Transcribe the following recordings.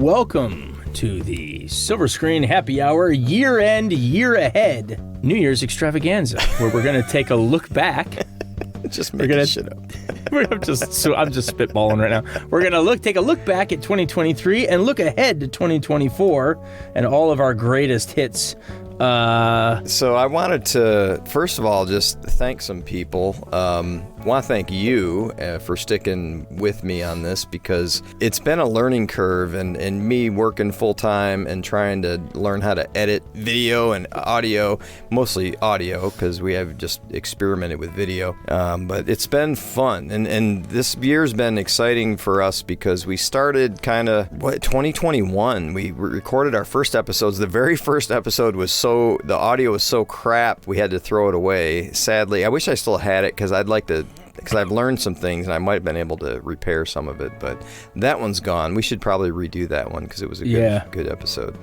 welcome to the Silver Screen Happy Hour year-end, year-ahead New Year's extravaganza, where we're going to take a look back. Just making shit up. I'm just spitballing right now. We're going to take a look back at 2023 and look ahead to 2024 and all of our greatest hits. So I wanted to, first of all, just thank some people. Want to thank you for sticking with me on this, because it's been a learning curve, and me working full-time and trying to learn how to edit video and audio, mostly audio because we have just experimented with video. But it's been fun, and this year's been exciting for us because we started 2021. We recorded our first episodes. The very first episode was the audio was so crap, we had to throw it away. Sadly, I wish I still had it because I've learned some things and I might have been able to repair some of it, but that one's gone. We should probably redo that one because it was a good episode.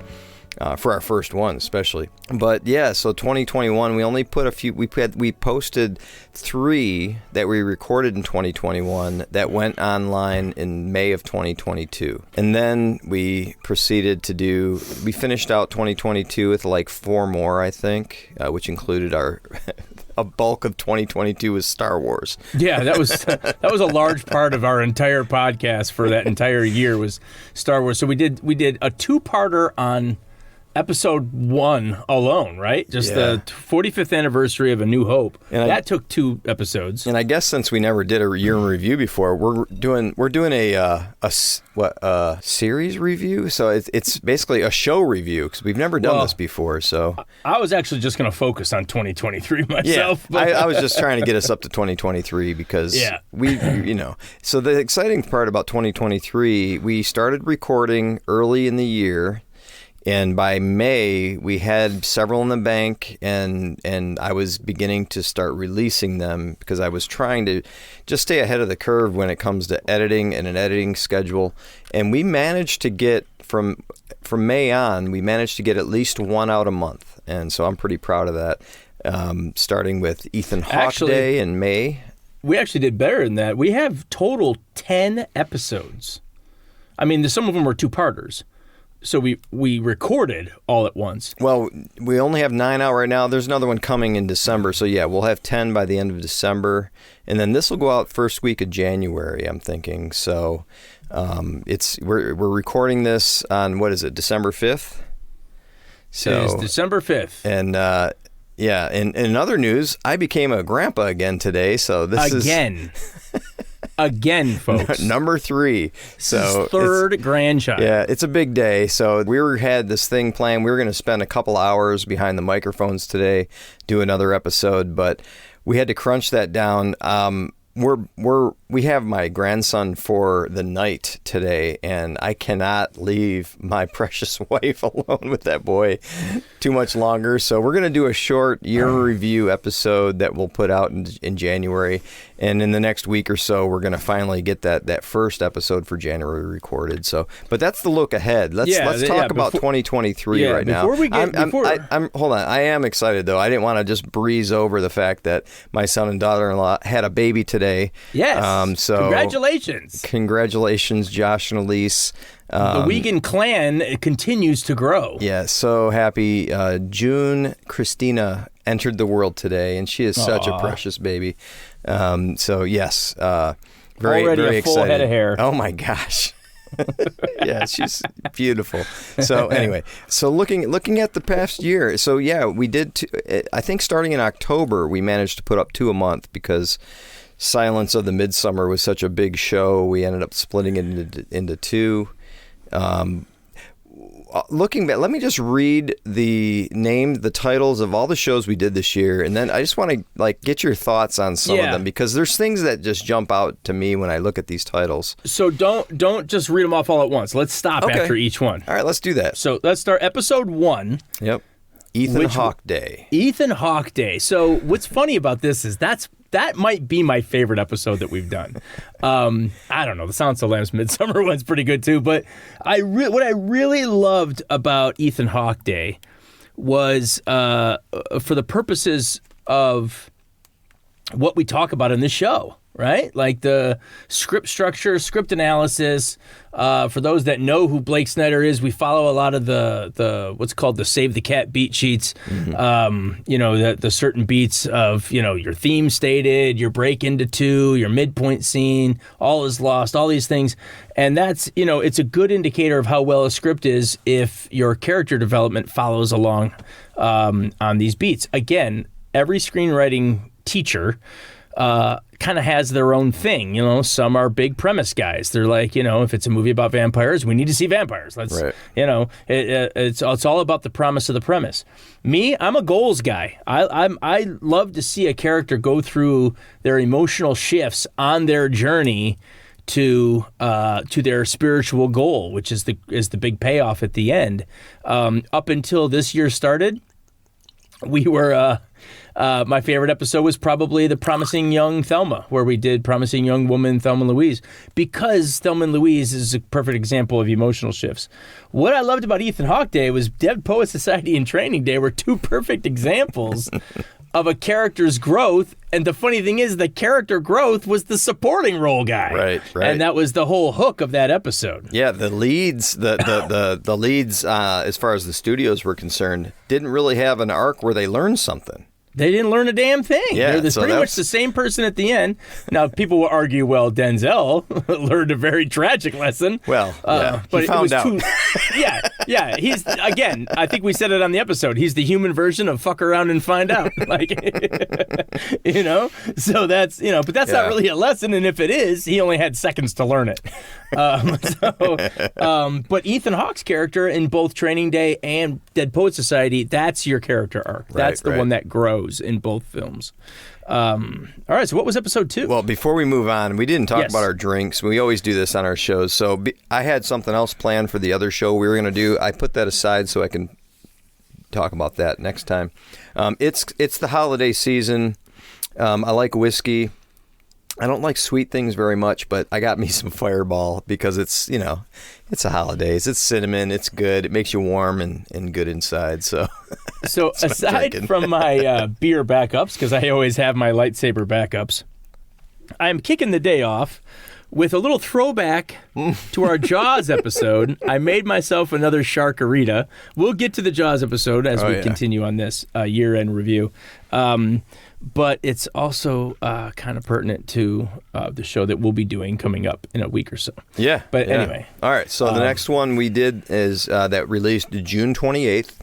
For our first one, especially. But yeah, so 2021, we only put a few. We posted 3 that we recorded in 2021 that went online in May of 2022, and then we proceeded to we finished out 2022 with like 4 more, I think, which included our. A bulk of 2022 was Star Wars. Yeah, that was a large part of our entire podcast for that entire year was Star Wars. So we did a 2-parter on episode 1 alone, right? Just the 45th anniversary of A New Hope. And that took 2 episodes. And I guess since we never did a year in review before, we're doing a series review. So it's basically a show review because we've never done this before. So I was actually just going to focus on 2023 myself. Yeah, I was just trying to get us up to 2023 because we. So the exciting part about 2023, we started recording early in the year. And by May, we had several in the bank, and I was beginning to start releasing them because I was trying to just stay ahead of the curve when it comes to editing and an editing schedule. And we managed to get, from May on, we managed to get at least 1 out a month. And so I'm pretty proud of that, starting with Ethan Hawke Day in May. We actually did better than that. We have total 10 episodes. I mean, some of them are 2-parters. So we recorded all at once. Well, we only have 9 out right now. There's another one coming in December. So yeah, we'll have 10 by the end of December. And then this will go out first week of January, I'm thinking. So we're recording this on, what is it, December 5th? So it is December 5th. And and in other news, I became a grandpa again today. So this is... Again, folks. Number 3. So third grandchild. Yeah, it's a big day. So we had this thing planned. We were going to spend a couple hours behind the microphones today, do another episode, but we had to crunch that down. We have my grandson for the night today, and I cannot leave my precious wife alone with that boy too much longer. So we're going to do a short year review episode that we'll put out in January. And in the next week or so, we're going to finally get that first episode for January recorded. So, but that's the look ahead. Let's talk about 2023 right now. Hold on. I am excited though. I didn't want to just breeze over the fact that my son and daughter-in-law had a baby today. Yes. So congratulations, Josh and Elise. The Wiegand clan continues to grow. Yeah, so happy. June Christina entered the world today, and she is such a precious baby. So yes, very, already very a full excited. Head of hair. Oh my gosh. Yeah, she's beautiful. So anyway, so looking at the past year, so yeah, we did. I think starting in October, we managed to put up 2 a month because Silence of the Midsommar was such a big show. We ended up splitting it into 2. Looking back, let me just read the titles of all the shows we did this year, and then I just want to get your thoughts on some of them because there's things that just jump out to me when I look at these titles. So don't just read them off all at once. Let's stop after each one. All right, let's do that. So let's start episode 1. Yep. Ethan Hawke Day. Ethan Hawke Day. So what's funny about this is that might be my favorite episode that we've done. I don't know. The Silence of the Lambs Midsommar one's pretty good too. But what I really loved about Ethan Hawke Day was for the purposes of what we talk about in this show, right? Like the script structure, script analysis. For those that know who Blake Snyder is, we follow a lot of the what's called the Save the Cat beat sheets. The certain beats of, your theme stated, your break into two, your midpoint scene, all is lost, all these things. And that's, it's a good indicator of how well a script is if your character development follows along on these beats. Again, every screenwriting teacher kind of has their own thing. Some are big premise guys. They're like, if it's a movie about vampires, we need to see vampires. Let's, right. It's all about the promise of the premise. Me, I'm a goals guy. I love to see a character go through their emotional shifts on their journey to their spiritual goal, which is the big payoff at the end. Up until this year started, we were. My favorite episode was probably the Promising Young Thelma, where we did Promising Young Woman Thelma and Louise, because Thelma and Louise is a perfect example of emotional shifts. What I loved about Ethan Hawke Day was Dead Poet Society and Training Day were two perfect examples of a character's growth. And the funny thing is, the character growth was the supporting role guy. Right. And that was the whole hook of that episode. Yeah, the leads, the leads, as far as the studios were concerned, didn't really have an arc where they learned something. They didn't learn a damn thing. Yeah, They're pretty much the same person at the end. Now, people will argue, well, Denzel learned a very tragic lesson. Well, but he found out. Yeah. He's, again, I think we said it on the episode, he's the human version of fuck around and find out. So that's, but that's not really a lesson. And if it is, he only had seconds to learn it. But Ethan Hawke's character in both Training Day and Dead Poet Society, that's your character arc. That's the one that grows in both films. All right, so what was episode 2? Well, before we move on, we didn't talk about our drinks. We always do this on our shows. So I had something else planned for the other show we were going to do. I put that aside so I can talk about that next time. It's the holiday season. I like whiskey. I don't like sweet things very much, but I got me some Fireball because it's, it's the holidays. It's cinnamon. It's good. It makes you warm and good inside. So aside from my beer backups, because I always have my lightsaber backups, I'm kicking the day off with a little throwback to our Jaws episode. I made myself another Sharkarita. We'll get to the Jaws episode as we continue on this year-end review. But it's also kind of pertinent to the show that we'll be doing coming up in a week or so. Yeah. But anyway. All right. So the next one we did is that released June 28th,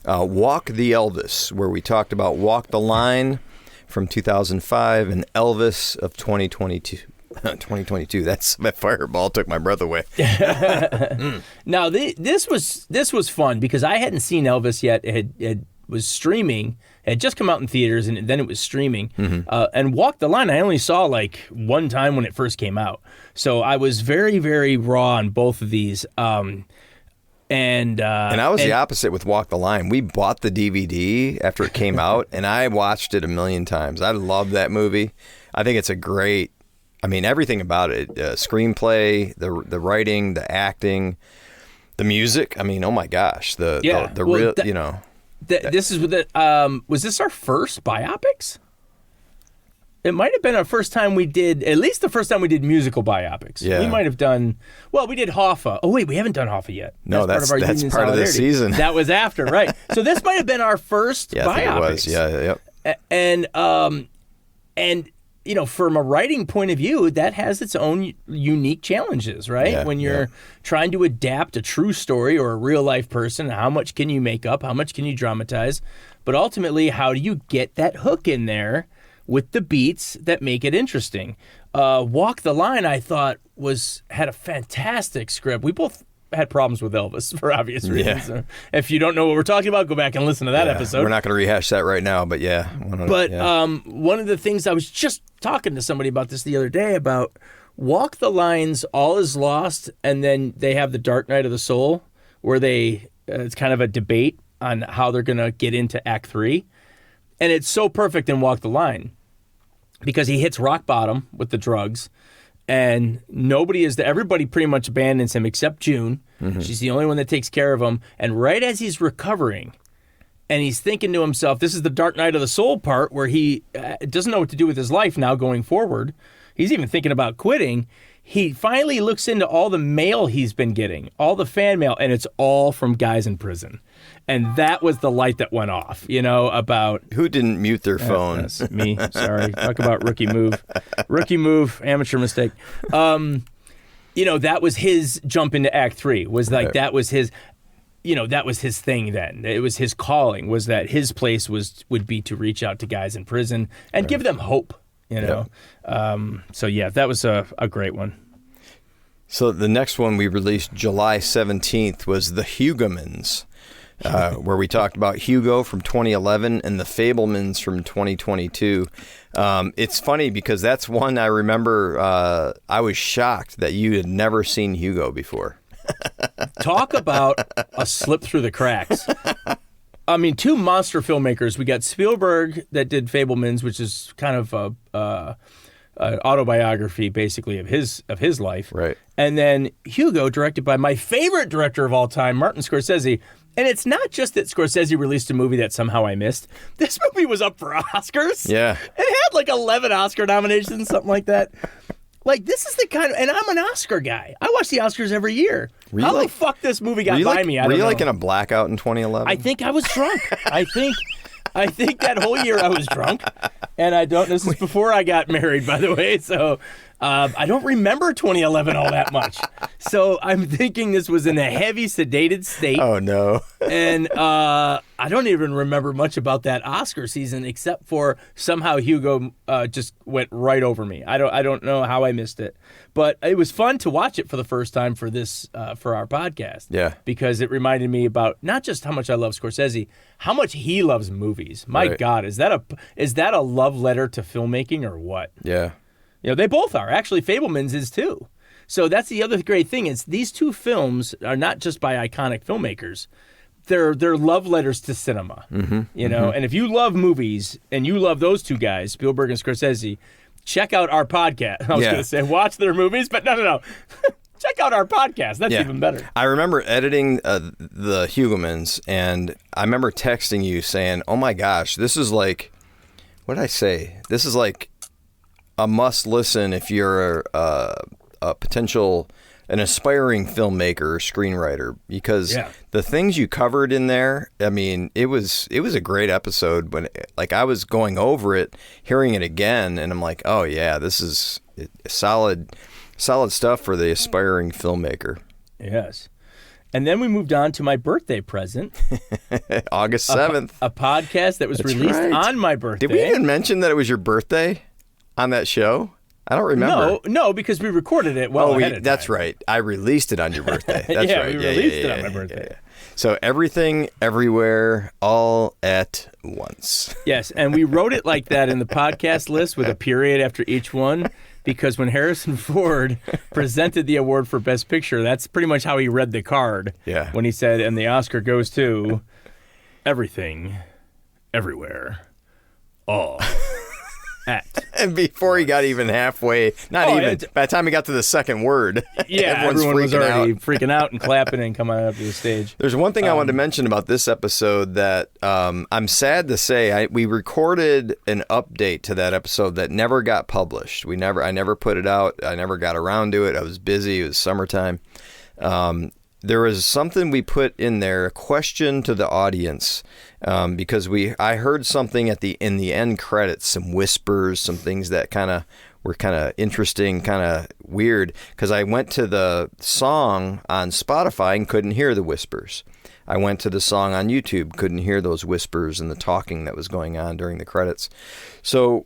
Walk the Elvis, where we talked about Walk the Line from 2005 and Elvis of 2022. 2022. That's my Fireball took my breath away. Now this was fun because I hadn't seen Elvis yet. It was streaming. It had just come out in theaters and then it was streaming. And Walk the Line I only saw like one time when it first came out. So I was very, very raw on both of these. And I was the opposite with Walk the Line. We bought the DVD after it came out and I watched it a million times. I love that movie. I think it's a great, everything about it, screenplay, the writing, the acting, the music. Oh my gosh, the real, this is was this our first biopics? It might have been our first time we did, at least the first time we did musical biopics. Yeah. We might have done, we did Hoffa. Oh wait, we haven't done Hoffa yet. No, that's part of the season. That was after, right? So this might have been our first biopics. I think it was. And from a writing point of view, that has its own unique challenges, right? Yeah, when you're trying to adapt a true story or a real life person, how much can you make up? How much can you dramatize? But ultimately, how do you get that hook in there with the beats that make it interesting? Walk the Line, I thought, had a fantastic script. We both had problems with Elvis for obvious reasons. Yeah. If you don't know what we're talking about, go back and listen to that episode. We're not going to rehash that right now, but one of the things I was just talking to somebody about this the other day about Walk the Line's All Is Lost, and then they have the Dark Night of the Soul, where it's kind of a debate on how they're going to get into Act 3. And it's so perfect in Walk the Line because he hits rock bottom with the drugs. And everybody pretty much abandons him except June. Mm-hmm. She's the only one that takes care of him. And right as he's recovering and he's thinking to himself, this is the dark night of the soul part where he doesn't know what to do with his life now going forward. He's even thinking about quitting. He finally looks into all the mail he's been getting, all the fan mail, and it's all from guys in prison. And that was the light that went off, about... Who didn't mute their phone? That's me. Sorry. Talk about rookie move. Rookie move, amateur mistake. That was his jump into Act 3. Was like, that was his... that was his thing then. It was his calling, was that his place would be to reach out to guys in prison and give them hope, That was a great one. So the next one we released July 17th was The Hugomans, where we talked about Hugo from 2011 and The Fabelmans from 2022. It's funny because that's one I remember I was shocked that you had never seen Hugo before. Talk about a slip through the cracks. I mean, two monster filmmakers. We got Spielberg that did Fabelmans, which is kind of an autobiography, basically, of his life. Right. And then Hugo, directed by my favorite director of all time, Martin Scorsese. And it's not just that Scorsese released a movie that somehow I missed. This movie was up for Oscars. Yeah. It had 11 Oscar nominations, something like that. This is the kind of, and I'm an Oscar guy. I watch the Oscars every year. How the fuck this movie got by me? I don't know. Were you in a blackout in 2011? I think I was drunk. I think that whole year I was drunk, and this is before I got married, by the way, so I don't remember 2011 all that much. So I'm thinking this was in a heavy sedated state. Oh, no. And I don't even remember much about that Oscar season, except for somehow Hugo just went right over me. I don't know how I missed it. But it was fun to watch it for the first time for this for our podcast. Yeah. Because it reminded me about not just how much I love Scorsese, how much he loves movies. My God, is that a love letter to filmmaking or what? Yeah. They both are. Actually, Fabelmans is too. So that's the other great thing is these two films are not just by iconic filmmakers. They're love letters to cinema. And if you love movies and you love those two guys, Spielberg and Scorsese, check out our podcast. I was going to say watch their movies, but no. Check out our podcast. That's even better. I remember editing The Hugomans, and I remember texting you saying, oh my gosh, this is what did I say? This is a must listen if you're a potential, an aspiring filmmaker or screenwriter, because the things you covered in there, I mean, it was a great episode. When I was going over it, hearing it again, and I'm like, oh yeah, this is solid stuff for the aspiring filmmaker. Yes. And then we moved on to my birthday present. August 7th. A podcast that was released on my birthday. Did we even mention that it was your birthday on that show? I don't remember. No, because we recorded it ahead of time. That's right. I released it on your birthday. That's right. We released it on my birthday. Yeah. So everything, everywhere, all at once. Yes, and we wrote it like that in the podcast list with a period after each one, because when Harrison Ford presented the award for Best Picture, that's pretty much how he read the card. Yeah. When he said, and the Oscar goes to everything, everywhere, all at. And before he got even halfway, by the time he got to the second word, everyone was already freaking out and clapping and coming up to the stage. There's one thing I wanted to mention about this episode that I'm sad to say we recorded an update to that episode that never got published. I never put it out. I never got around to it. I was busy. It was summertime. There was something we put in there, a question to the audience, because I heard something in the end credits, some whispers, some things that were kind of interesting, kind of weird, because I went to the song on Spotify and couldn't hear the whispers. I went to the song on YouTube, couldn't hear those whispers and the talking that was going on during the credits. So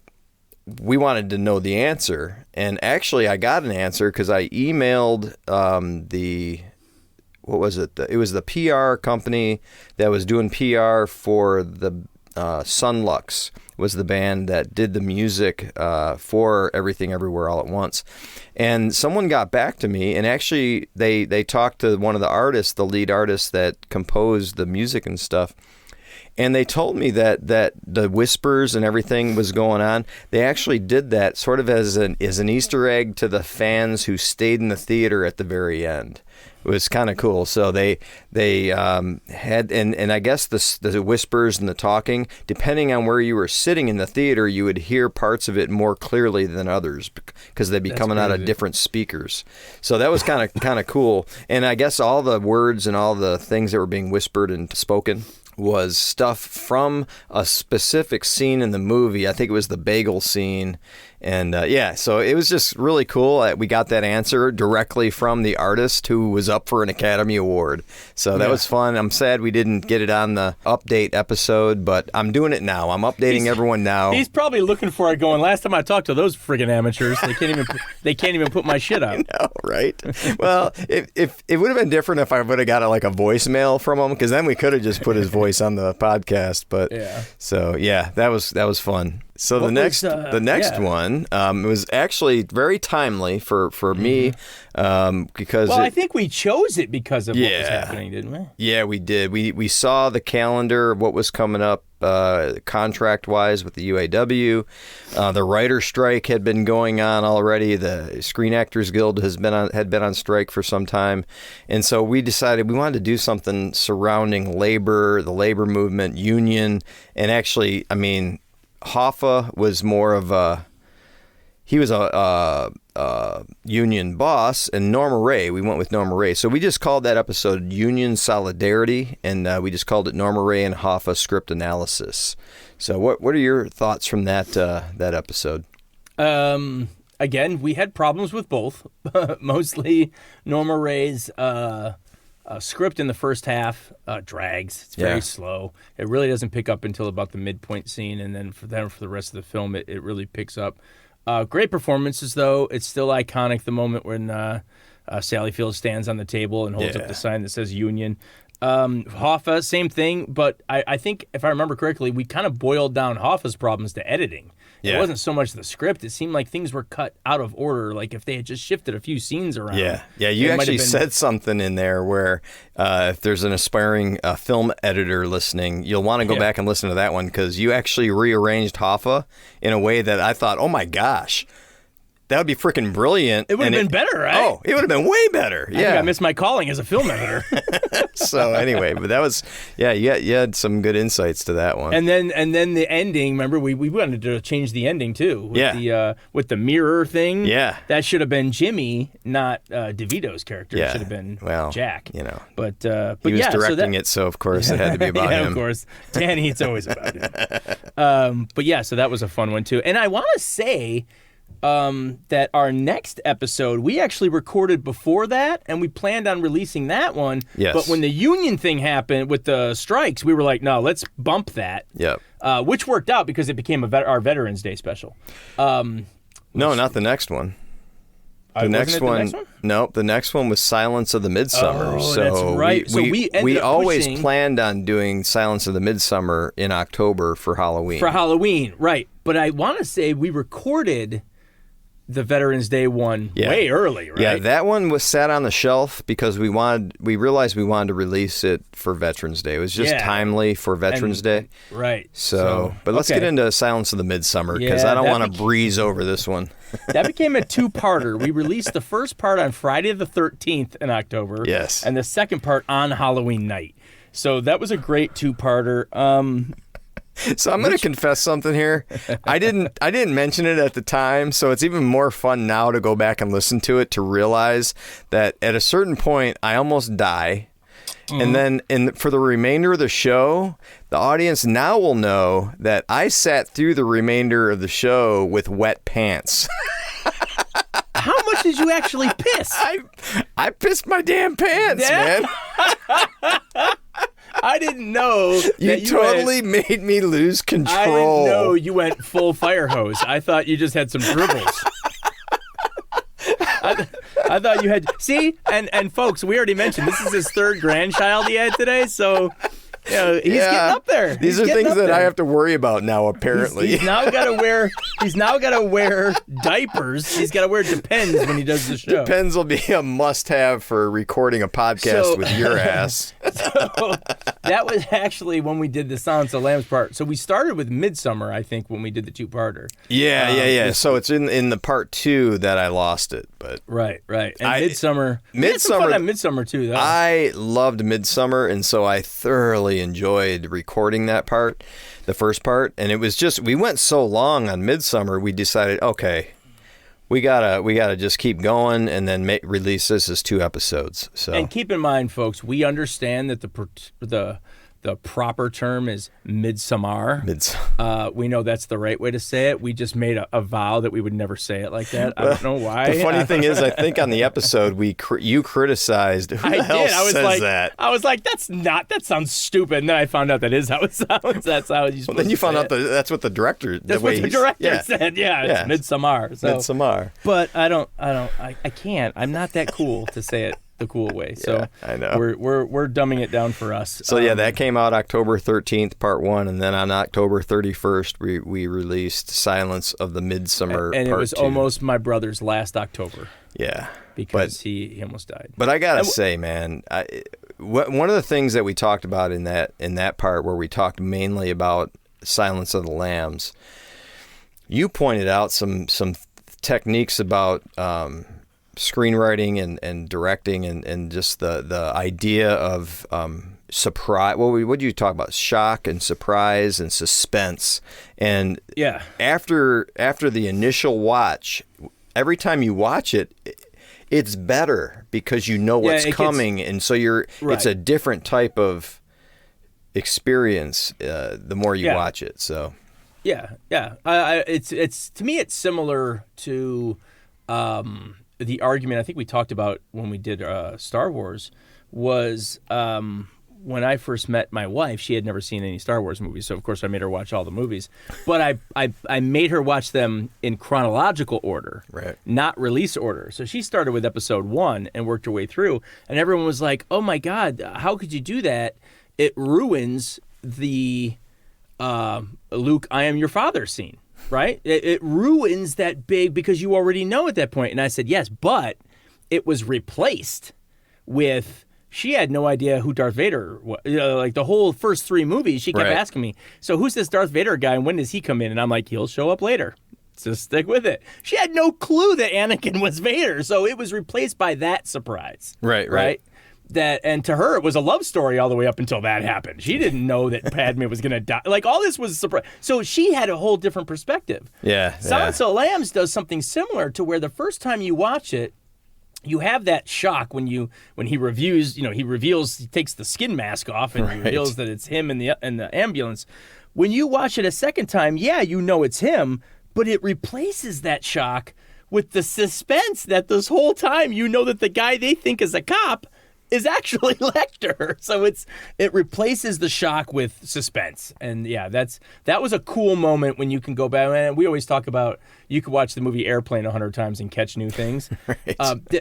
we wanted to know the answer, and actually I got an answer because I emailed what was it? It was the PR company that was doing PR for the Sunlux was the band that did the music for Everything Everywhere All at Once. And someone got back to me, and actually they talked to one of the artists, the lead artist that composed the music and stuff. And they told me that the whispers and everything was going on. They actually did that sort of as an Easter egg to the fans who stayed in the theater at the very end. It was kind of cool. So they had, and I guess the whispers and the talking, depending on where you were sitting in the theater, you would hear parts of it more clearly than others because they'd be coming out of different speakers. So that was kind of cool. And I guess all the words and all the things that were being whispered and spoken was stuff from a specific scene in the movie. I think it was the bagel scene. And so it was just really cool. We got that answer directly from the artist who was up for an Academy Award. So that was fun. I'm sad we didn't get it on the update episode, but I'm doing it now. I'm updating everyone now. He's probably looking for it going, last time I talked to those friggin' amateurs, they can't even put my shit up. I know, right? Well, if it would have been different if I would have got a voicemail from him, because then we could have just put his voice on the podcast. But that was fun. So the next one, it was actually very timely for me because I think we chose it because of what was happening, didn't we? Yeah, we did. We saw the calendar of what was coming up contract wise with the UAW. The writer strike had been going on already. The Screen Actors Guild had been on strike for some time, and so we decided we wanted to do something surrounding labor, the labor movement, union, and actually, I mean, Hoffa was more of a union boss, and Norma Ray, we went with Norma Ray. So we just called that episode Union Solidarity, and we just called it Norma Ray and Hoffa Script Analysis. So what are your thoughts from that episode? Again, we had problems with both. Mostly Norma Ray's script in the first half drags. It's very slow. It really doesn't pick up until about the midpoint scene, and then for the rest of the film, it really picks up. Great performances, though. It's still iconic, the moment when Sally Field stands on the table and holds up the sign that says Union. Hoffa, same thing, but I think, if I remember correctly, we kind of boiled down Hoffa's problems to editing. It wasn't so much the script. It seemed like things were cut out of order, like if they had just shifted a few scenes around. Yeah, you actually said something in there where if there's an aspiring film editor listening, you'll want to go back and listen to that one, because you actually rearranged Hoffa in a way that I thought, oh my gosh, that would be freaking brilliant. It would have been better, right? Oh, it would have been way better. I think I missed my calling as a film editor. So anyway, but that was, you had some good insights to that one. And then the ending, remember, we wanted to change the ending too. With the mirror thing. Yeah. That should have been Jimmy, not DeVito's character. It should have been Jack. But he was directing it, so of course it had to be about him. Of course. Danny, it's always about him. So that was a fun one too. And I want to say that our next episode, we actually recorded before that, and we planned on releasing that one. Yes. But when the union thing happened with the strikes, we were like, no, let's bump that. Yep. Which worked out because it became our Veterans Day special. No, not the next one. The next one? Nope. The next one was Silence of the Midsommar. Oh, that's right. We always planned on doing Silence of the Midsommar in October for Halloween. For Halloween, right. But I want to say we recorded the Veterans Day one way early, right? Yeah, that one was sat on the shelf because we realized we wanted to release it for Veterans Day. It was just timely for Veterans Day. Right. So but let's get into Silence of the Midsommar, because I don't want to breeze over this one. That became a two-parter. We released the first part on Friday the 13th in October. Yes. And the second part on Halloween night. So that was a great two-parter. So I'm going to confess something here. I didn't mention it at the time, so it's even more fun now to go back and listen to it to realize that at a certain point I almost die. And then for the remainder of the show, the audience now will know that I sat through the remainder of the show with wet pants. How much did you actually piss? I pissed my damn pants, man. I didn't know you totally made me lose control. I didn't know you went full fire hose. I thought you just had some dribbles. I thought you had... See? And folks, we already mentioned this is his third grandchild he had today, so He's getting up there. These are things that I have to worry about now, apparently. He's now got to wear diapers. He's got to wear Depends when he does the show. Depends will be a must-have for recording a podcast with your ass. So that was actually when we did the Silence of the Lambs part. So we started with Midsommar, I think, when we did the two-parter. Yeah. So it's in the part 2 that I lost it, but right. And Midsommar. We had some fun on Midsommar too, though. I loved Midsommar, and so I thoroughly enjoyed recording that part, the first part. And it was just, we went so long on Midsommar, we decided, okay, we gotta just keep going and then release this as 2 episodes. So, and keep in mind, folks, we understand that the proper term is Midsommar. We know that's the right way to say it. We just made a vow that we would never say it like that. I don't know why. The funny thing is, I think on the episode you criticized who the hell says that. I was like, that sounds stupid. And then I found out that is how it sounds. That's how you. Well, then you found out that's what the director. That's what the director said. Yeah, it's Midsommar. So, Midsommar. But I can't. I'm not that cool to say it the cool way. So I know we're dumbing it down for us. So that came out October 13th, part 1, and then on October 31st we released Silence of the Midsommar and part it was 2. Almost my brother's last October. Yeah. Because he almost died. But I gotta say, man, one of the things that we talked about in that part where we talked mainly about Silence of the Lambs, you pointed out some techniques about screenwriting and directing and just the idea of surprise. What do you talk about? Shock and surprise and suspense. And after the initial watch, every time you watch it, it's better because you know what's coming, and so it's a different type of experience the more you watch it. So it's to me it's similar to the argument I think we talked about when we did Star Wars was when I first met my wife, she had never seen any Star Wars movies, so of course I made her watch all the movies. But I made her watch them in chronological order, right, not release order. So she started with episode 1 and worked her way through, and everyone was like, "Oh my God, how could you do that? It ruins the Luke, I am your father scene." Right? It ruins that big because you already know at that point. And I said, yes, but it was replaced with, she had no idea who Darth Vader was. Like the whole first 3 movies, she kept asking me, so who's this Darth Vader guy and when does he come in? And I'm like, he'll show up later. Just stick with it. She had no clue that Anakin was Vader. So it was replaced by that surprise. Right? And to her, it was a love story all the way up until that happened. She didn't know that Padme was going to die. Like, all this was a surprise. So she had a whole different perspective. Silence of the Lambs does something similar to where the first time you watch it, you have that shock when he reveals, he takes the skin mask off and he reveals that it's him in the ambulance. When you watch it a second time, you know it's him, but it replaces that shock with the suspense that this whole time you know that the guy they think is a cop is actually Lecter. So it replaces the shock with suspense. And that was a cool moment when you can go back. And we always talk about you could watch the movie Airplane 100 times and catch new things.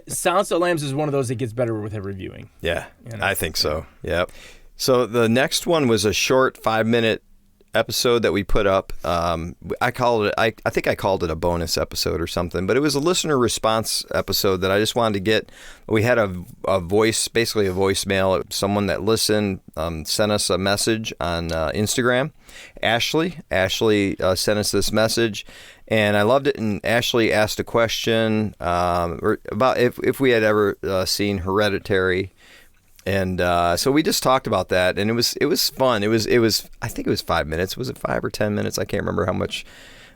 Silence of the Lambs is one of those that gets better with reviewing. Yeah, I think so. Yep. So the next one was a short 5-minute episode that we put up. I think I called it a bonus episode or something, but it was a listener response episode that I just wanted to get. We had a voice, basically a voicemail. Someone that listened sent us a message on Instagram. Ashley sent us this message, and I loved it. And Ashley asked a question about if we had ever seen Hereditary. And so we just talked about that, and it was fun. It was I think it was 5 minutes. Was it 5 or 10 minutes? I can't remember how much.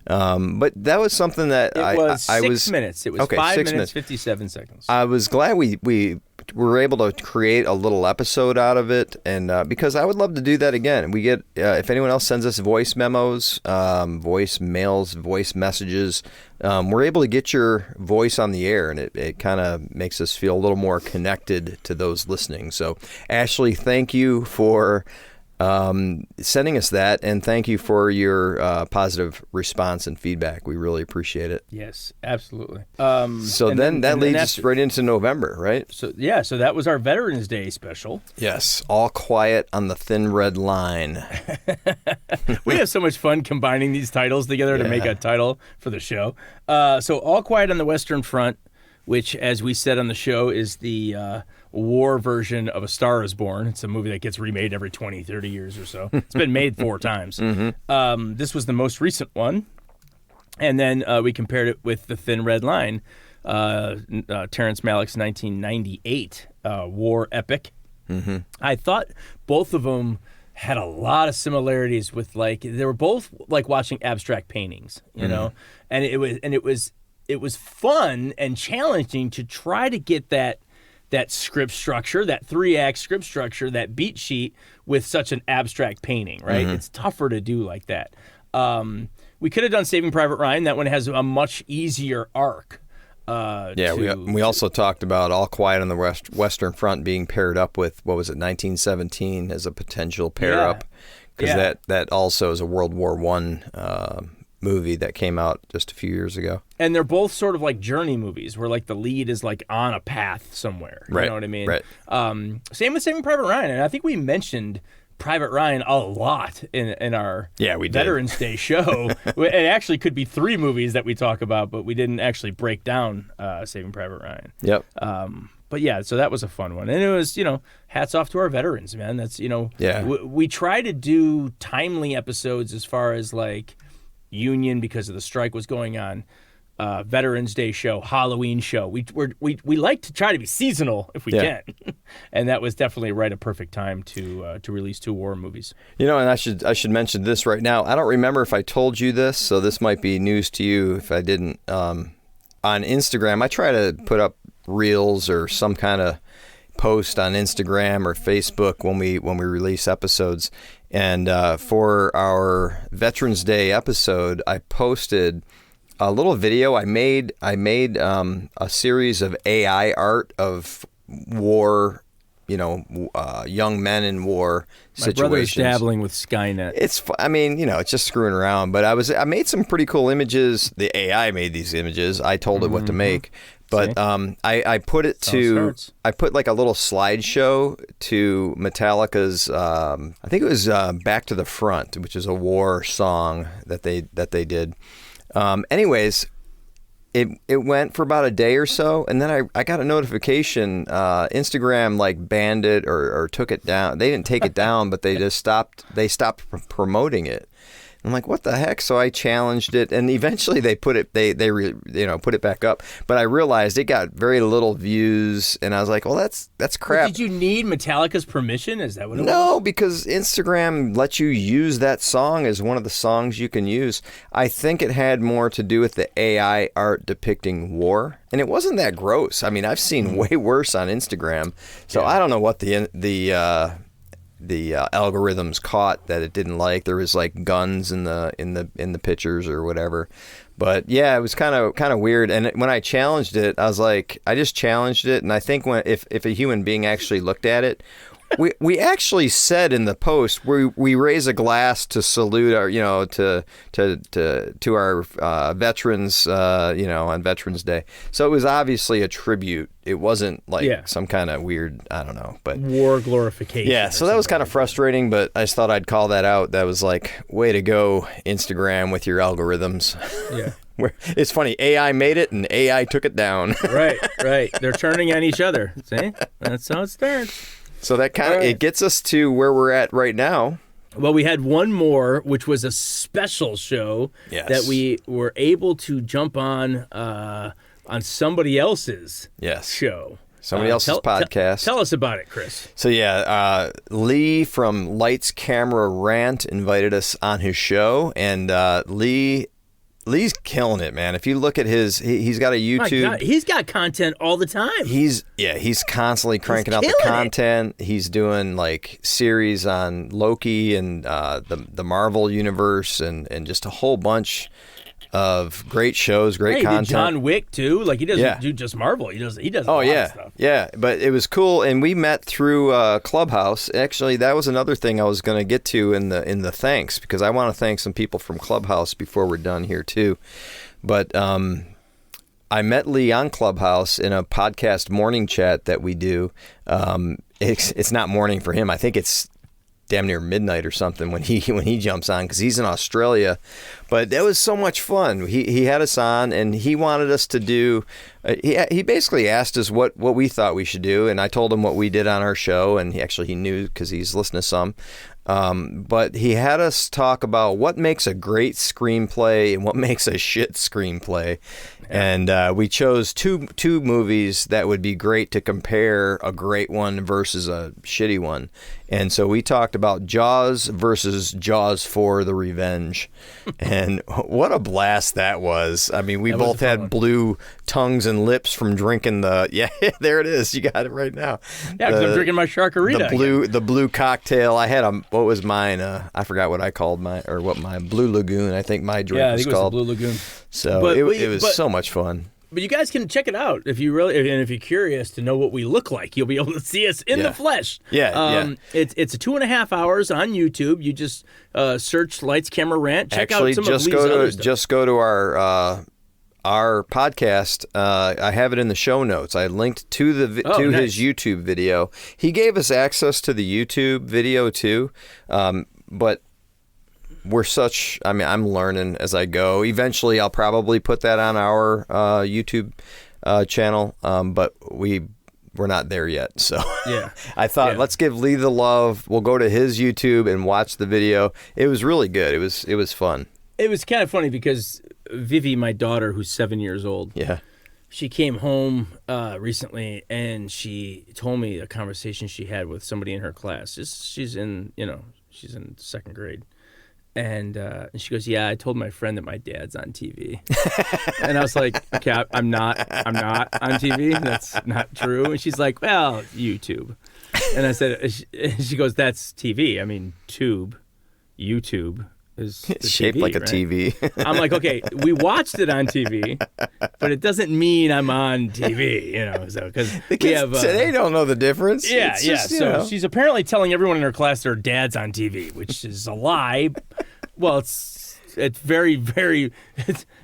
But that was something that it was 6 minutes. It was 5 minutes 57 seconds. I was glad we were able to create a little episode out of it, and because I would love to do that again. We get if anyone else sends us voice memos, voice mails, voice messages, we're able to get your voice on the air, and it kind of makes us feel a little more connected to those listening. So, Ashley, thank you for sending us that, and thank you for your positive response and feedback. We really appreciate it. Yes, absolutely. So then that leads us right into November, right? So so that was our Veterans Day special. Yes, All Quiet on the Thin Red Line. We have so much fun combining these titles together to make a title for the show. So All Quiet on the Western Front, which, as we said on the show, is the war version of A Star is Born. It's a movie that gets remade every 20, 30 years or so. It's been made 4 times. This was the most recent one. And then we compared it with The Thin Red Line, Terrence Malick's 1998 war epic. I thought both of them had a lot of similarities with, like, they were both like watching abstract paintings, you know? And it was fun and challenging to try to get that script structure, that 3-act script structure, that beat sheet with such an abstract painting, right? It's tougher to do like that. We could have done Saving Private Ryan. That one has a much easier arc. We also talked about All Quiet on the Western Front being paired up with, what was it, 1917 as a potential pair up, because that also is a World War I movie that came out just a few years ago. And they're both sort of like journey movies where, like, the lead is like on a path somewhere. You know what I mean? Right. Same with Saving Private Ryan. And I think we mentioned Private Ryan a lot in our Veterans Day show. It actually could be 3 movies that we talk about, but we didn't actually break down Saving Private Ryan. Yep. But yeah, so that was a fun one. And it was, hats off to our veterans, man. That's, we try to do timely episodes as far as, like, Union, because of the strike was going on, Veterans Day show, Halloween show. We like to try to be seasonal if we can, and that was definitely a perfect time to release 2 war movies. And I should mention this right now. I don't remember if I told you this, so this might be news to you if I didn't. On Instagram, I try to put up reels or some kind of post on Instagram or Facebook when we release episodes. And for our Veterans Day episode, I posted a little video. I made a series of AI art of war, young men in war situations. My brother's dabbling with Skynet. It's just screwing around. But I made some pretty cool images. The AI made these images. I told it what to make. But I put it I put like a little slideshow to Metallica's, I think it was Back to the Front, which is a war song that they did. Anyways, it went for about a day or so, and then I got a notification. Instagram like banned it or took it down. They didn't take it down, but they just stopped promoting it. I'm like, what the heck? So I challenged it, and eventually they put it put it back up. But I realized it got very little views, and I was like, well, that's crap. But did you need Metallica's permission? Is that what it was? No, because Instagram lets you use that song as one of the songs you can use. I think it had more to do with the AI art depicting war, and it wasn't that gross. I mean, I've seen way worse on Instagram, so I don't know what the algorithms caught that it didn't like. There was like guns in the pictures or whatever. But yeah, it was kind of weird. And when I challenged it, I was like, I just challenged it, and I think if a human being actually looked at it, we actually said in the post we raise a glass to salute our to our veterans on Veterans Day. So it was obviously a tribute. It wasn't like some kind of weird, I don't know, but war glorification. Yeah, so that was kind of frustrating, but I just thought I'd call that out. That was like, way to go, Instagram, with your algorithms. Yeah. It's funny, AI made it and AI took it down. Right. They're turning on each other. See? That's how it starts. So that kind of it gets us to where we're at right now. Well, we had one more, which was a special show that we were able to jump on somebody else's show. Somebody else's podcast. Tell us about it, Chris. So Lee from Lights, Camera, Rant invited us on his show, and Lee's killing it, man. If you look at he's got a YouTube. My God, he's got content all the time. He's constantly cranking out the content. He's doing like series on Loki and the Marvel universe and just a whole bunch of great shows, great He content. did John Wick too. Like he doesn't do just Marvel. He does a lot of stuff. Yeah, but it was cool, and we met through Clubhouse. Actually, that was another thing I was going to get to in the thanks, because I want to thank some people from Clubhouse before we're done here too. But I met Lee on Clubhouse in a podcast morning chat that we do. It's not morning for him. I think it's damn near midnight or something when he jumps on, because he's in Australia. But that was so much fun. He had us on, and he wanted us to do. He basically asked us what we thought we should do, and I told him what we did on our show, and he knew because he's listened to some. But he had us talk about what makes a great screenplay and what makes a shit screenplay. And we chose two movies that would be great to compare a great one versus a shitty one. And so we talked about Jaws versus Jaws 4: The Revenge. And what a blast that was. I mean, we both had blue tongues and lips from drinking yeah, there it is. You got it right now. Yeah, because I'm drinking my Sharkarita. The blue cocktail. I had what was mine? I forgot what I called what my Blue Lagoon, I think my drink was called. Blue Lagoon. So it was so much fun. But you guys can check it out if you really, and if you're curious to know what we look like, you'll be able to see us in the flesh. Yeah. It's a 2.5 hours on YouTube. You just search Lights, Camera, Rant. Check out some of Lee's other stuff. Just go to our podcast. I have it in the show notes. I linked to his YouTube video. He gave us access to the YouTube video too, but. I'm learning as I go. Eventually, I'll probably put that on our YouTube channel, but we're not there yet. So yeah. I thought, let's give Lee the love. We'll go to his YouTube and watch the video. It was really good. It was fun. It was kind of funny because Vivi, my daughter, who's 7 years old, she came home recently and she told me a conversation she had with somebody in her class. She's in second grade. And she goes, yeah, I told my friend that my dad's on TV. And I was like, okay, I'm not on TV. That's not true. And she's like, well, YouTube. And I said, she goes, that's TV. I mean, YouTube is the shaped TV, like a right? TV. I'm like, okay, we watched it on TV, but it doesn't mean I'm on TV, so because the kids they don't know the difference. Yeah, so she's apparently telling everyone in her class their dad's on TV, which is a lie. Well, it's very, very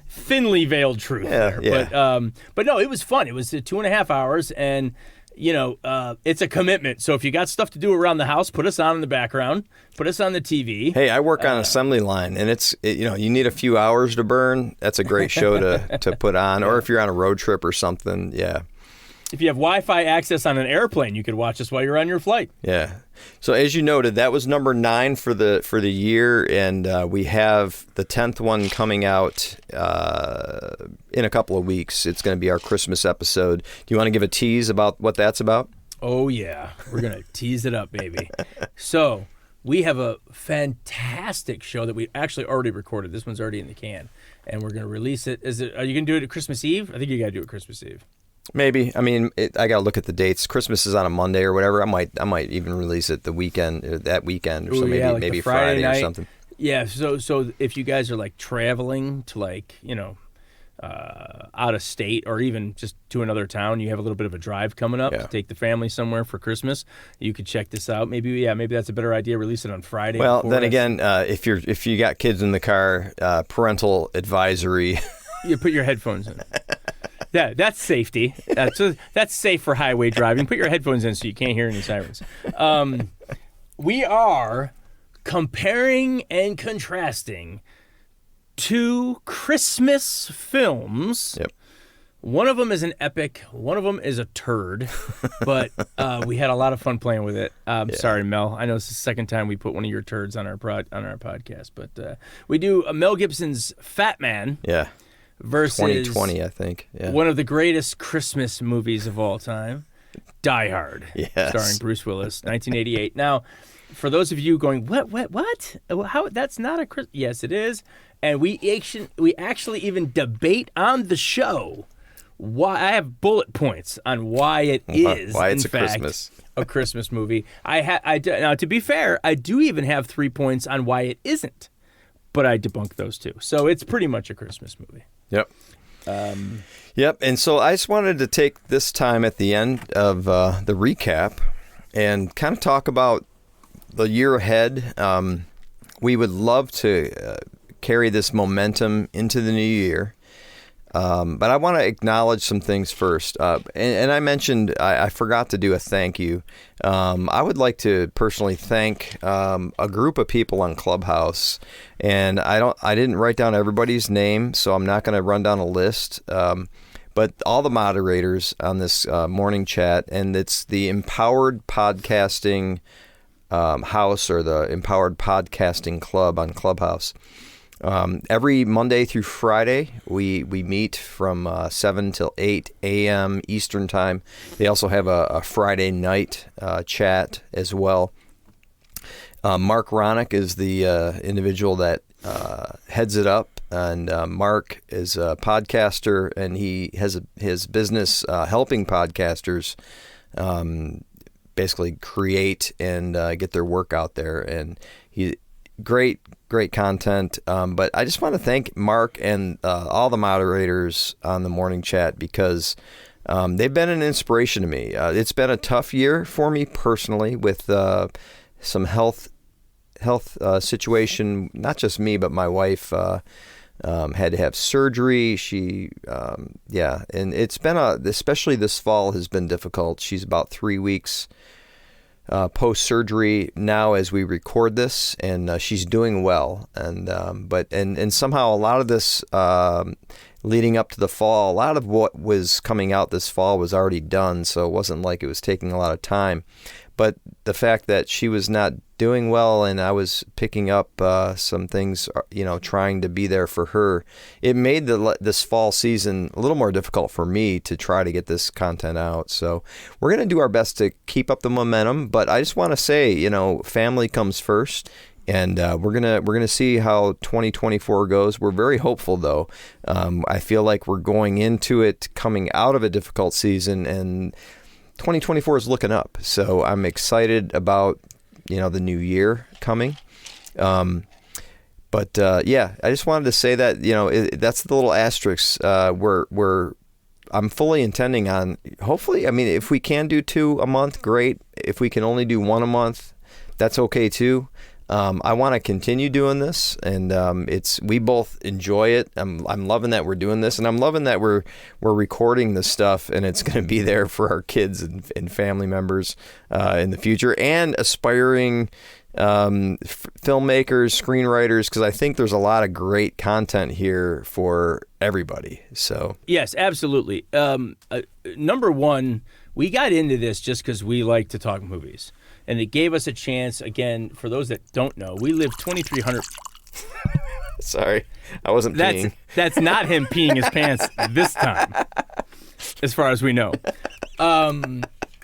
thinly veiled truth there. Yeah. But no, it was fun. It was 2.5 hours, and it's a commitment. So if you got stuff to do around the house, put us on in the background, put us on the TV. Hey, I work on assembly line, and you need a few hours to burn. That's a great show to put on, or if you're on a road trip or something. Yeah. If you have Wi-Fi access on an airplane, you could watch us while you're on your flight. Yeah. So as you noted, that was number 9 for the year, and we have the 10th one coming out in a couple of weeks. It's going to be our Christmas episode. Do you want to give a tease about what that's about? Oh yeah, we're going to tease it up, baby. So we have a fantastic show that we actually already recorded. This one's already in the can, and we're going to release it. Are you going to do it at Christmas Eve? I think you got to do it Christmas Eve. Maybe. I mean, I got to look at the dates. Christmas is on a Monday or whatever. I might even release it that weekend or so. Maybe Friday or something. Yeah. So if you guys are like traveling to out of state or even just to another town, you have a little bit of a drive coming up to take the family somewhere for Christmas, you could check this out. Maybe that's a better idea. Release it on Friday. Well, then again, if you got kids in the car, parental advisory. You put your headphones in. Yeah, that's safety. That's safe for highway driving. Put your headphones in so you can't hear any sirens. We are comparing and contrasting 2 Christmas films. Yep. One of them is an epic. One of them is a turd. But we had a lot of fun playing with it. Sorry, Mel. I know it's the second time we put one of your turds on our podcast. But we do Mel Gibson's Fat Man. Yeah. Versus 2020, I think. Yeah. One of the greatest Christmas movies of all time, Die Hard, starring Bruce Willis, 1988. Now, for those of you going, what? How? That's not a Christmas. Yes, it is. And we actually even debate on the show why. I have bullet points on why it is why it's in fact Christmas. A Christmas movie. Now, to be fair, I do even have 3 points on why it isn't but I debunked those too. So it's pretty much a Christmas movie. Yep. Yep. And so I just wanted to take this time at the end of the recap and kind of talk about the year ahead. We would love to carry this momentum into the new year. But I want to acknowledge some things first. And I mentioned, I forgot to do a thank you. I would like to personally thank a group of people on Clubhouse. And I didn't write down everybody's name, so I'm not going to run down a list. But all the moderators on this morning chat, and it's the Empowered Podcasting House, or the Empowered Podcasting Club on Clubhouse. Every Monday through Friday, we meet from 7 till 8 a.m. Eastern Time. They also have a Friday night chat as well. Mark Ronick is the individual that heads it up, and Mark is a podcaster, and he has his business helping podcasters basically create and get their work out there. And he great content. But I just want to thank Mark and all the moderators on the morning chat, because they've been an inspiration to me. It's been a tough year for me personally with some health situation. Not just me, but my wife had to have surgery. She, and it's been especially this fall has been difficult. She's about 3 weeks post-surgery now as we record this, and she's doing well. And but somehow a lot of this leading up to the fall, a lot of what was coming out this fall was already done, so it wasn't like it was taking a lot of time. But the fact that she was not doing well and I was picking up some things, trying to be there for her, it made this fall season a little more difficult for me to try to get this content out. So we're going to do our best to keep up the momentum. But I just want to say, family comes first. And we're gonna see how 2024 goes. We're very hopeful, though. I feel like we're going into it coming out of a difficult season, and 2024 is looking up. So I'm excited about the new year coming. I just wanted to say that that's the little asterisk where I'm fully intending on. Hopefully, if we can do 2 a month, great. If we can only do 1 a month, that's okay too. I want to continue doing this, and we both enjoy it. I'm loving that we're doing this, and I'm loving that we're recording this stuff, and it's going to be there for our kids and family members in the future, and aspiring filmmakers, screenwriters, because I think there's a lot of great content here for everybody. So yes, absolutely. Number one, we got into this just because we like to talk movies. And it gave us a chance, again, for those that don't know, we live 2,300... Sorry, I wasn't peeing. That's not him peeing his pants this time, as far as we know.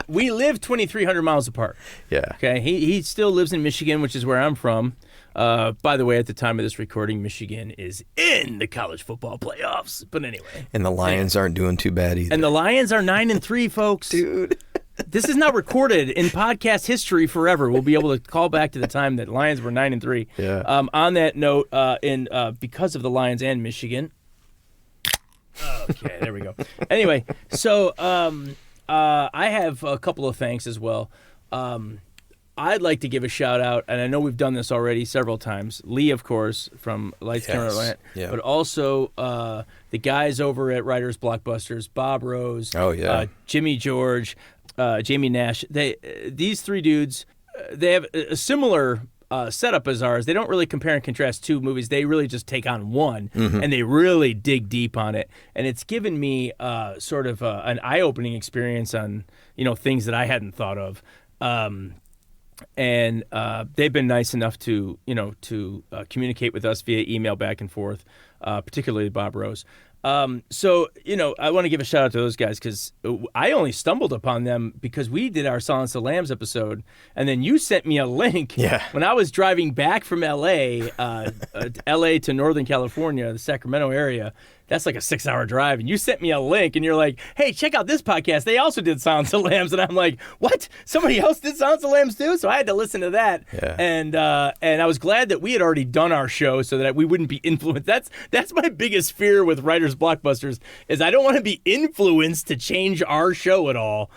We live 2,300 miles apart. Yeah. Okay, he still lives in Michigan, which is where I'm from. By the way, at the time of this recording, Michigan is in the college football playoffs. But anyway. And the Lions aren't doing too bad either. And the Lions are 9-3, folks. Dude. This is not recorded in podcast history forever. We'll be able to call back to the time that Lions were 9-3. Yeah. On that note, because of the Lions and Michigan. Okay, there we go. Anyway, so I have a couple of thanks as well. I'd like to give a shout out, and I know we've done this already several times. Lee, of course, from Lights, Camera, Rant, but also the guys over at Writers Blockbusters, Bob Rose, Jimmy George, Jamie Nash. These three dudes, they have a similar setup as ours. They don't really compare and contrast two movies. They really just take on one, and they really dig deep on it. And it's given me sort of an eye-opening experience on things that I hadn't thought of. And they've been nice enough to communicate with us via email back and forth, particularly Bob Rose. So I want to give a shout out to those guys because I only stumbled upon them because we did our Silence of the Lambs episode, and then you sent me a link when I was driving back from L.A. to Northern California, the Sacramento area. that's like a 6-hour drive. And you sent me a link, and you're like, hey, check out this podcast. They also did Silence of the Lambs. And I'm like, what? Somebody else did Silence of the Lambs too? So I had to listen to that. Yeah. And I was glad that we had already done our show so that we wouldn't be influenced. That's my biggest fear with Writers Blockbusters is I don't want to be influenced to change our show at all.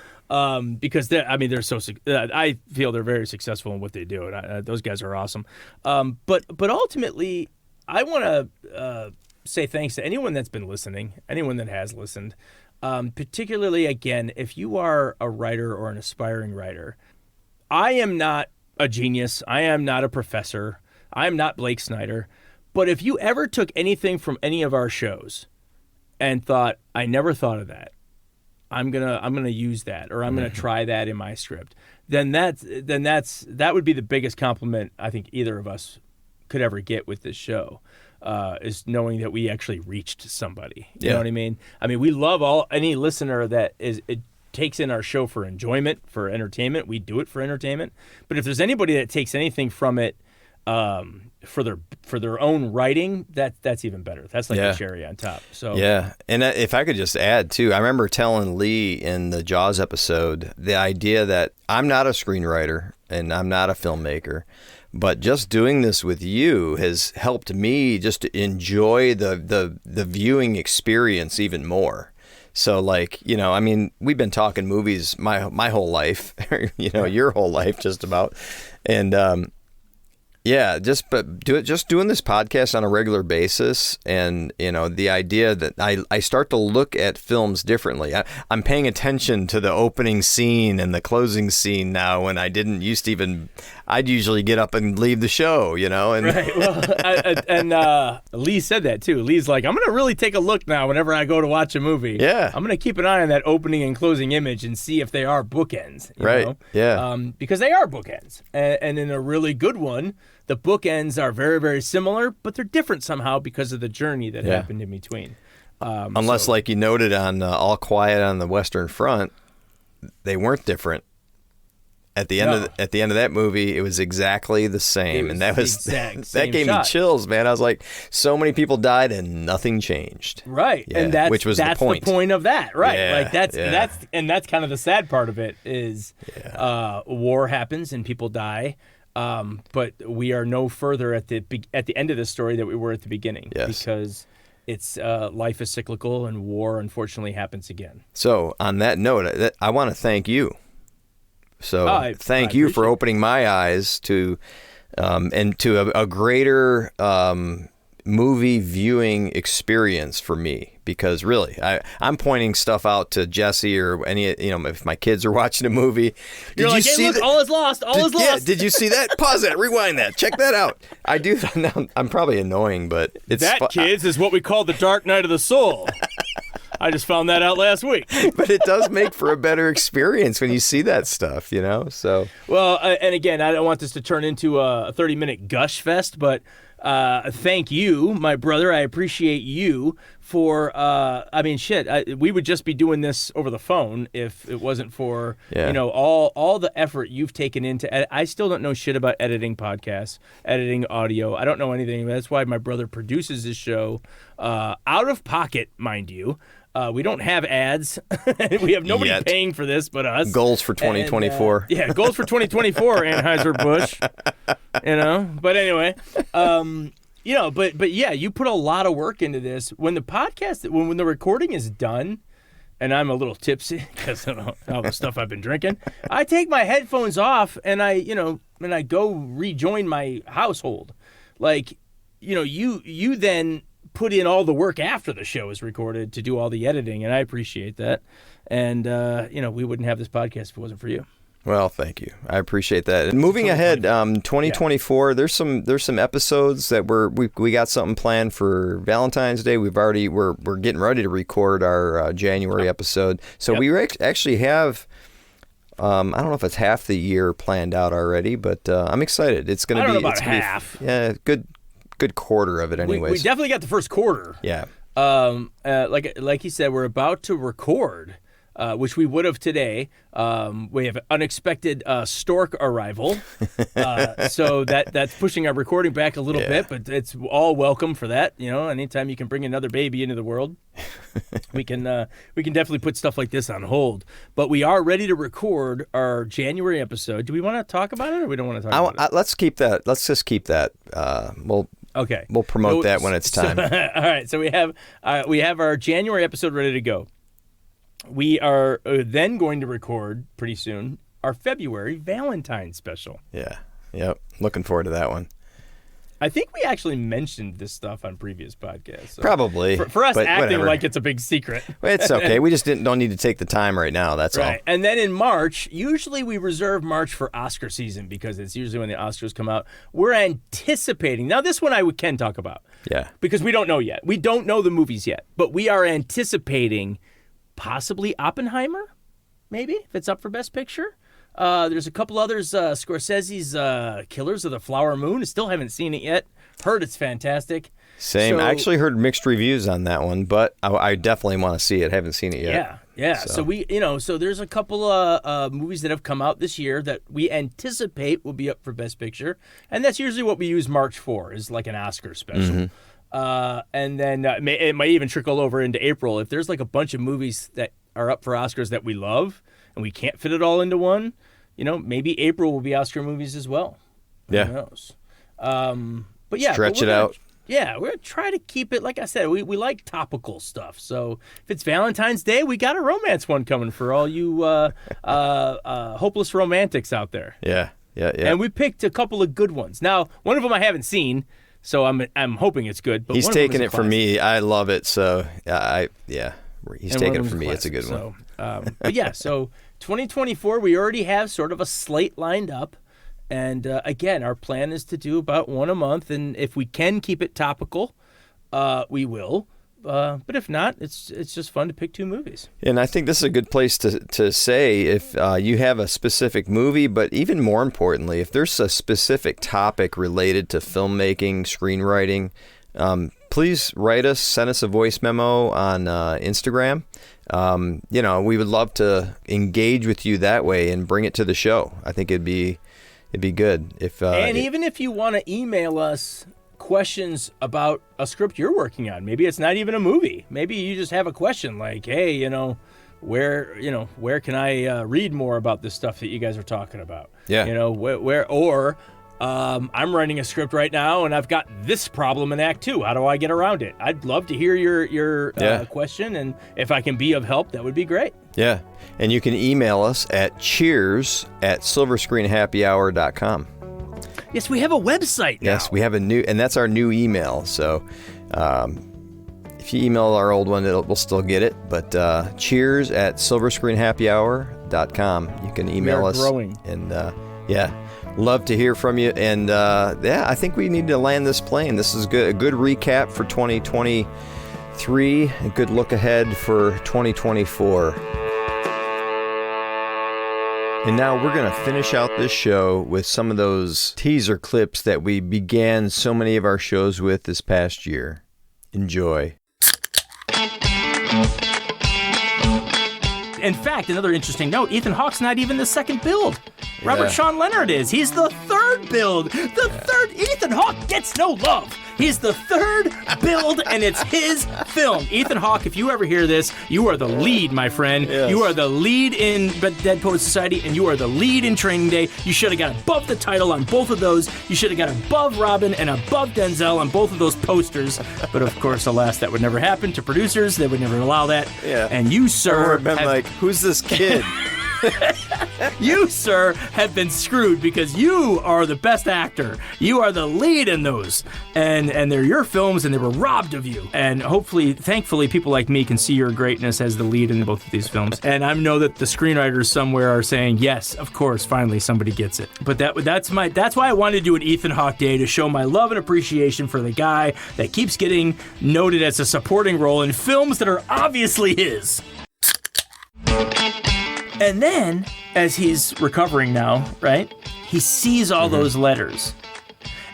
Because they're so. I feel they're very successful in what they do, and those guys are awesome. But ultimately, I want to say thanks to anyone that's been listening, anyone that has listened. Particularly, again, if you are a writer or an aspiring writer, I am not a genius. I am not a professor. I am not Blake Snyder. But if you ever took anything from any of our shows and thought, I never thought of that, I'm gonna use that, or I'm gonna try that in my script, then that would be the biggest compliment I think either of us could ever get with this show, is knowing that we actually reached somebody. You know what I mean? I mean, we love any listener that takes in our show for enjoyment, for entertainment. We do it for entertainment. But if there's anybody that takes anything from it for their own writing, that's even better. That's like the cherry on top. So yeah, and if I could just add too, I remember telling Lee in the Jaws episode the idea that I'm not a screenwriter and I'm not a filmmaker, but just doing this with you has helped me just to enjoy the viewing experience even more. So like, I mean, we've been talking movies my whole life, your whole life just about, and yeah, just doing this podcast on a regular basis, and the idea that I start to look at films differently. I'm paying attention to the opening scene and the closing scene now, when I didn't used to even. I'd usually get up and leave the show, and right. Well, Lee said that too. Lee's like, I'm gonna really take a look now whenever I go to watch a movie. Yeah, I'm gonna keep an eye on that opening and closing image and see if they are bookends. Right. Know? Yeah. Because they are bookends, and in a really good one, the bookends are very, very similar, but they're different somehow because of the journey that happened in between. Unless, like you noted on All Quiet on the Western Front, they weren't different. At the end of that movie, it was exactly the same, and that was that gave me chills, man. I was like, so many people died and nothing changed. Right, yeah, and that's the point of that, right? Yeah, like that's kind of the sad part of it is, war happens and people die. But we are no further at the end of the story that we were at the beginning, because it's life is cyclical and war unfortunately happens again. So on that note, I want to thank you. So thank you for opening my eyes to and to a greater movie viewing experience for me, because really I'm pointing stuff out to Jesse or any, if my kids are watching a movie. You're like, hey, look, all is lost. All is lost. Yeah, did you see that? Pause that. Rewind that. Check that out. I do. I'm probably annoying, but it's kids, is what we call the dark night of the soul. I just found that out last week. But it does make for a better experience when you see that stuff, So well, and again, I don't want this to turn into a 30-minute gush fest, but thank you, my brother. I appreciate you for. We would just be doing this over the phone if it wasn't for all the effort you've taken into edit. I still don't know shit about editing podcasts, editing audio. I don't know anything. That's why my brother produces this show out of pocket, mind you. We don't have ads. We have nobody paying for this but us. Goals for 2024. Goals for 2024, Anheuser-Busch. But anyway, but you put a lot of work into this. When the podcast, when the recording is done, and I'm a little tipsy because of all the stuff I've been drinking, I take my headphones off and I go rejoin my household. Like, you then put in all the work after the show is recorded to do all the editing, and I appreciate that. And we wouldn't have this podcast if it wasn't for you. Well, thank you. I appreciate that. And moving ahead, 2024. There's some episodes that we got something planned for Valentine's Day. We're getting ready to record our January episode. So we actually have. I don't know if it's half the year planned out already, but I'm excited. It's going to be about half. Good quarter of it, anyways. We definitely got the first quarter. Yeah. Like you said, we're about to record which we would have today. We have an unexpected stork arrival. So that's pushing our recording back a little bit, but it's all welcome for that. Anytime you can bring another baby into the world, we can definitely put stuff like this on hold. But we are ready to record our January episode. Do we want to talk about it, or we don't want to talk about it? Let's keep that. Let's just keep that. We'll promote that when it's time. All right. So we have our January episode ready to go. We are then going to record pretty soon our February Valentine's special. Yeah. Yep. Looking forward to that one. I think we actually mentioned this stuff on previous podcasts. So Probably. For us acting whatever. like it's a big secret. It's okay. We just don't need to take the time right now. That's all. Right. And then in March, usually we reserve March for Oscar season because it's usually when the Oscars come out. We're anticipating. Now, this one I can talk about. Yeah. Because we don't know yet. We don't know the movies yet. But we are anticipating possibly Oppenheimer, maybe, if it's up for Best Picture. There's a couple others. Scorsese's Killers of the Flower Moon. I still haven't seen it yet. Heard it's fantastic. Same. So, I actually heard mixed reviews on that one, but I definitely want to see it. Haven't seen it yet. Yeah. So there's a couple movies that have come out this year that we anticipate will be up for Best Picture, and that's usually what we use March for, is like an Oscar special. And then it might even trickle over into April if there's like a bunch of movies that are up for Oscars that we love and we can't fit it all into one. Maybe April will be Oscar movies as well. Yeah. Who knows? But yeah, stretch it out. Yeah, we're going to try to keep it, like I said, we like topical stuff. So if it's Valentine's Day, we got a romance one coming for all you hopeless romantics out there. Yeah. And we picked a couple of good ones. Now, one of them I haven't seen, so I'm hoping it's good. But he's taking it from me. I love it. So he's taking it from me. It's a good one. But yeah, so 2024, we already have sort of a slate lined up. And again, our plan is to do about one a month. And if we can keep it topical, we will. But if not, it's just fun to pick two movies. And I think this is a good place to say if you have a specific movie, but even more importantly, if there's a specific topic related to filmmaking, screenwriting, please write us, send us a voice memo on Instagram. We would love to engage with you that way and bring it to the show. I think it'd be good even if you want to email us questions about a script you're working on. Maybe it's not even a movie. Maybe you just have a question like, hey, where can I read more about this stuff that you guys are talking about? Yeah. I'm writing a script right now and I've got this problem in Act 2. How do I get around it? I'd love to hear your question, and if I can be of help, that would be great. Yeah. And you can email us at cheers@silverscreenhappyhour.com. Yes, we have a website now. Yes, we have and that's our new email. So if you email our old one, we'll still get it. But cheers@silverscreenhappyhour.com. You can email us. Growing. And love to hear from you. And I think we need to land this plane. This is good. A good recap for 2023. A good look ahead for 2024. And now we're going to finish out this show with some of those teaser clips that we began so many of our shows with this past year. Enjoy. In fact, another interesting note, Ethan Hawke's not even the second build. Robert Sean Leonard is. He's the third build. Third. Ethan Hawke gets no love. He's the third build, and it's his film. Ethan Hawke, if you ever hear this, you are the lead, my friend. Yes. You are the lead in Dead Poets Society, and you are the lead in Training Day. You should have got above the title on both of those. You should have got above Robin and above Denzel on both of those posters. But of course, alas, that would never happen to producers. They would never allow that. Yeah. And you, sir, like, who's this kid? You, sir, have been screwed because you are the best actor. You are the lead in those. And they're your films, and they were robbed of you. And hopefully, thankfully, people like me can see your greatness as the lead in both of these films. And I know that the screenwriters somewhere are saying, yes, of course, finally somebody gets it. But that's why I wanted to do an Ethan Hawke Day, to show my love and appreciation for the guy that keeps getting noted as a supporting role in films that are obviously his. And then, as he's recovering now, right, he sees all those letters.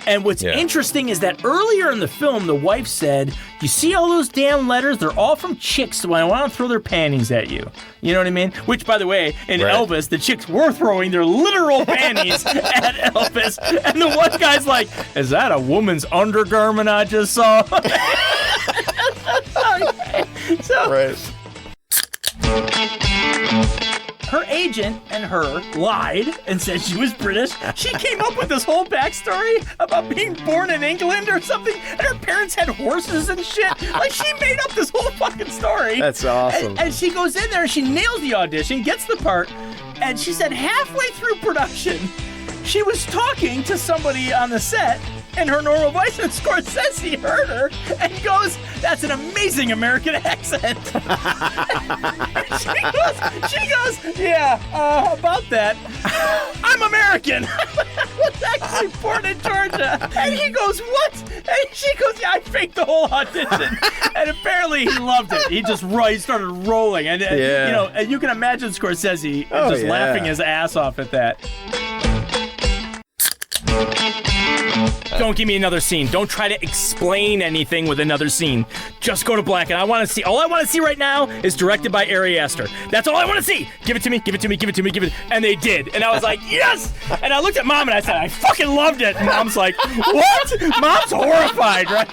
And what's interesting is that earlier in the film, the wife said, you see all those damn letters? They're all from chicks when I want to throw their panties at you. You know what I mean? Which, by the way, in Elvis, the chicks were throwing their literal panties at Elvis. And the one guy's like, is that a woman's undergarment I just saw? Her agent and her lied and said she was British. She came up with this whole backstory about being born in England or something, and her parents had horses and shit. Like, she made up this whole fucking story. That's awesome. And she goes in there and she nails the audition, gets the part, and she said halfway through production, she was talking to somebody on the set in her normal voice, and Scorsese heard her and goes, that's an amazing American accent. she goes, yeah, about that. I'm American. I was actually born in Georgia. And he goes, what? And she goes, yeah, I faked the whole audition. And apparently he loved it. He started rolling. And, you know, and you can imagine Scorsese laughing his ass off at that. Don't give me another scene. Don't try to explain anything with another scene. Just go to black, and I want to see. All I want to see right now is directed by Ari Aster. That's all I want to see. Give it to me. Give it to me. Give it to me. Give it. And they did. And I was like, yes. And I looked at Mom and I said, I fucking loved it. And Mom's like, what? Mom's horrified, right?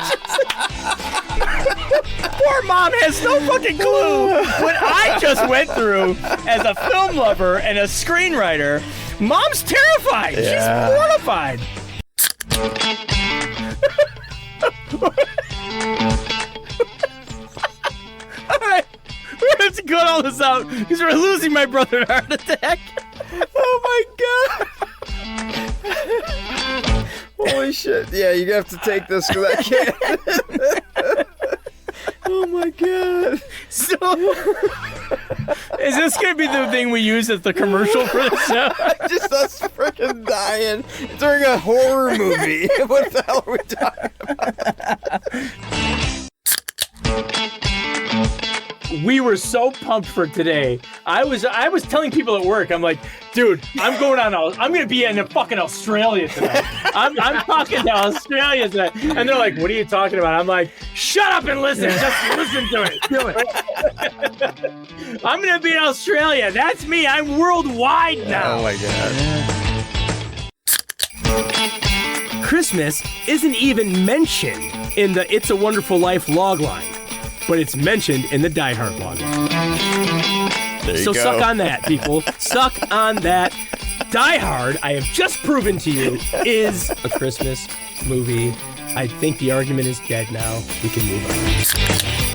Poor Mom has no fucking clue what I just went through as a film lover and a screenwriter. Mom's terrified. She's mortified. Alright, we're gonna have to cut all this out because we're losing my brother to heart attack. Oh my god. Holy shit. Yeah, you have to take this because I can't. Oh my god. So, is this gonna be the thing we use as the commercial for the show? Just us freaking dying during a horror movie. What the hell are we talking about? We were so pumped for today. I was telling people at work, I'm like, dude, I'm gonna be in fucking Australia tonight. I'm talking to Australia tonight. And they're like, what are you talking about? I'm like, shut up and listen. Just listen to it. Do it. I'm gonna be in Australia. That's me. I'm worldwide now. Oh my god. Christmas isn't even mentioned in the It's a Wonderful Life logline, but it's mentioned in the Die Hard logline. There you so go. Suck on that, people. Suck on that. Die Hard, I have just proven to you, is a Christmas movie. I think the argument is dead now. We can move on.